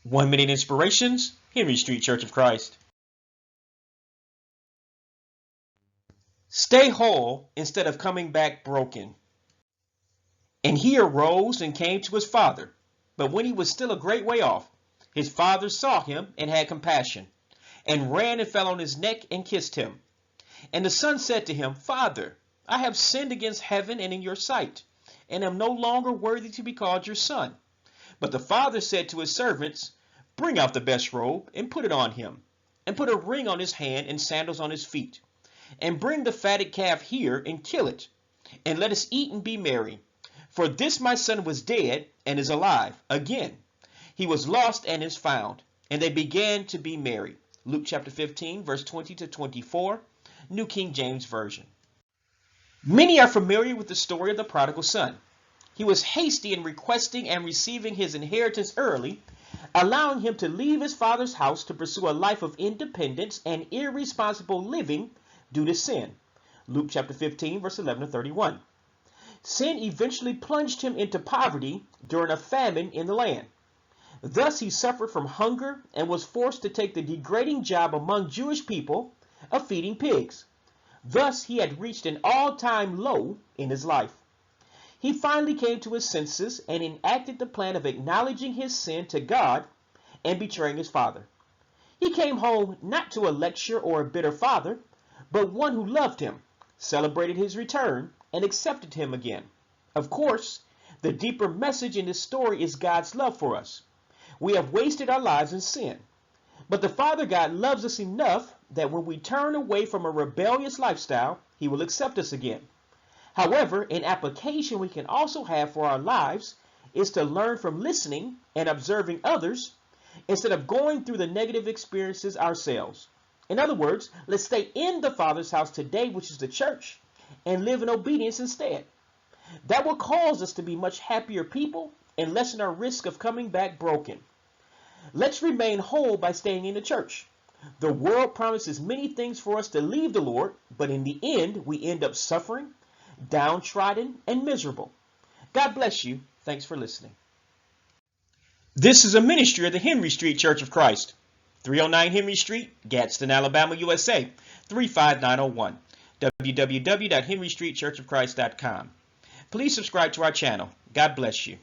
1 Minute Inspirations, Henry Street Church of Christ. Stay whole instead of coming back broken. And he arose and came to his father. But when he was still a great way off, his father saw him and had compassion, and ran and fell on his neck and kissed him. And the son said to him, Father, I have sinned against heaven and in your sight, and am no longer worthy to be called your son. But the father said to his servants, Bring out the best robe and put it on him, and put a ring on his hand and sandals on his feet. And bring the fatted calf here and kill it, and let us eat and be merry. For this my son was dead and is alive again. He was lost and is found. And they began to be merry. Luke chapter 15, verse 20 to 24, New King James Version. Many are familiar with the story of the prodigal son. He was hasty in requesting and receiving his inheritance early, allowing him to leave his father's house to pursue a life of independence and irresponsible living due to sin. Luke chapter 15, verse 11 to 31. Sin eventually plunged him into poverty during a famine in the land. Thus he suffered from hunger and was forced to take the degrading job among Jewish people of feeding pigs. Thus he had reached an all-time low in his life. He finally came to his senses and enacted the plan of acknowledging his sin to God and betraying his father. He came home not to a lecture or a bitter father, but one who loved him, celebrated his return, and accepted him again. Of course, the deeper message in this story is God's love for us. We have wasted our lives in sin, but the Father God loves us enough that when we turn away from a rebellious lifestyle, he will accept us again. However, an application we can also have for our lives is to learn from listening and observing others instead of going through the negative experiences ourselves. In other words, let's stay in the Father's house today, which is the church, and live in obedience instead. That will cause us to be much happier people and lessen our risk of coming back broken. Let's remain whole by staying in the church. The world promises many things for us to leave the Lord, but in the end, we end up suffering, downtrodden, and miserable. God bless you. Thanks for listening. This is a ministry of the Henry Street Church of Christ, 309 Henry Street, Gadsden, Alabama, USA, 35901. www.henrystreetchurchofchrist.com. Please subscribe to our channel. God bless you.